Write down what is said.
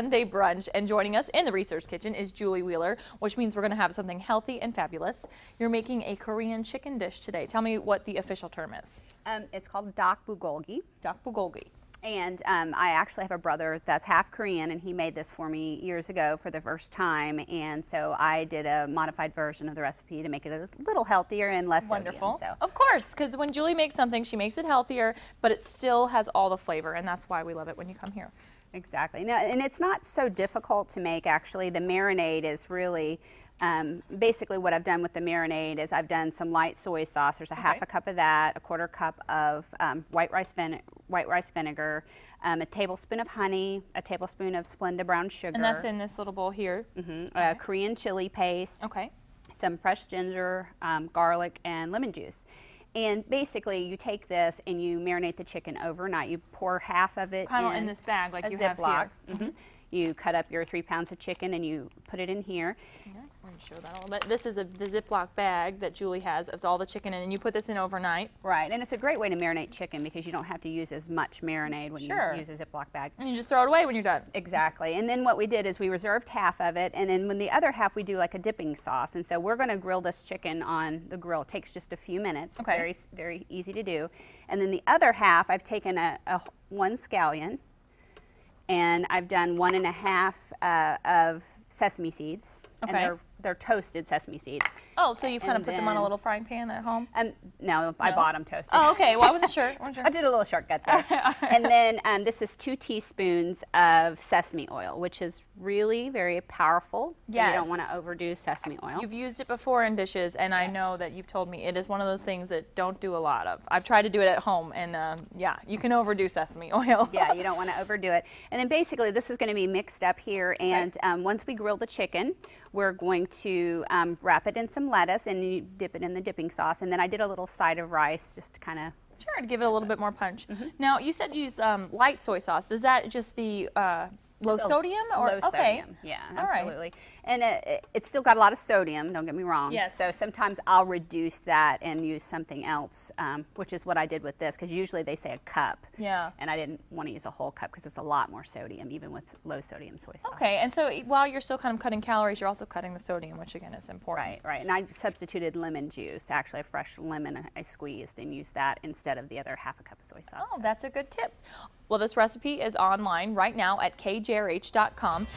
Sunday brunch, and joining us in the research kitchen is Julie Wheeler, which means we're going to have something healthy and fabulous. You're making a Korean chicken dish today. Tell me what the official term is. It's called Dak Bulgogi. Dak Bulgogi. And I actually have a brother that's half Korean, and he made this for me years ago for the first time. And so I did a modified version of the recipe to make it a little healthier and less wonderful. sodium. So. Of course, because when Julie makes something, she makes it healthier, but it still has all the flavor, and that's why we love it when you come here. Exactly. Now, and it's not so difficult to make, actually. The marinade is really, basically what I've done with the marinade is I've done some light soy sauce. There's a half a cup of that, a quarter cup of white rice vinegar, a tablespoon of honey, a tablespoon of Splenda brown sugar. And that's in this little bowl here. Korean chili paste. Okay. Some fresh ginger, garlic, and lemon juice. And basically, you take this and you marinate the chicken overnight. You pour half of it kind of in this bag like you have here. You cut up your 3 pounds of chicken and you put it in here. Let me show that a little bit. This is the Ziploc bag that Julie has. It's all the chicken in, and you put this in overnight. Right, and it's a great way to marinate chicken because you don't have to use as much marinade when you use a Ziploc bag. And you just throw it away when you're done. Exactly, and then what we did is we reserved half of it, and then when the other half we do like a dipping sauce. And so we're going to grill this chicken on the grill. It takes just a few minutes. It's very, very easy to do. And then the other half, I've taken one scallion, and I've done 1.5 of sesame seeds. And they're toasted sesame seeds. Oh, so you kind of put them on a little frying pan at home? No, I bought them toasted. Oh, okay. Well, I wasn't sure. I did a little shortcut there. And then this is 2 teaspoons of sesame oil, which is really very powerful. So you don't want to overdo sesame oil. You've used it before in dishes, and I know that you've told me it is one of those things that don't do a lot of. I've tried to do it at home, and yeah, you can overdo sesame oil. Yeah, you don't want to overdo it. And then basically this is going to be mixed up here, and once we grill the chicken, we're going to wrap it in some lettuce, and you dip it in the dipping sauce. And then I did a little side of rice just to kind of... Sure, to give it a little bit more punch. Now, you said you use light soy sauce. Is that just the low sodium? Or low sodium, yeah, absolutely. And it's still got a lot of sodium, don't get me wrong. Yes. So sometimes I'll reduce that and use something else, which is what I did with this, because usually they say a cup. Yeah. And I didn't want to use a whole cup because it's a lot more sodium, even with low sodium soy sauce. Okay, and so while you're still kind of cutting calories, you're also cutting the sodium, which again is important. Right. And I substituted lemon juice, actually a fresh lemon I squeezed, and used that instead of the other half a cup of soy sauce. Oh, that's a good tip. Well, this recipe is online right now at kjrh.com.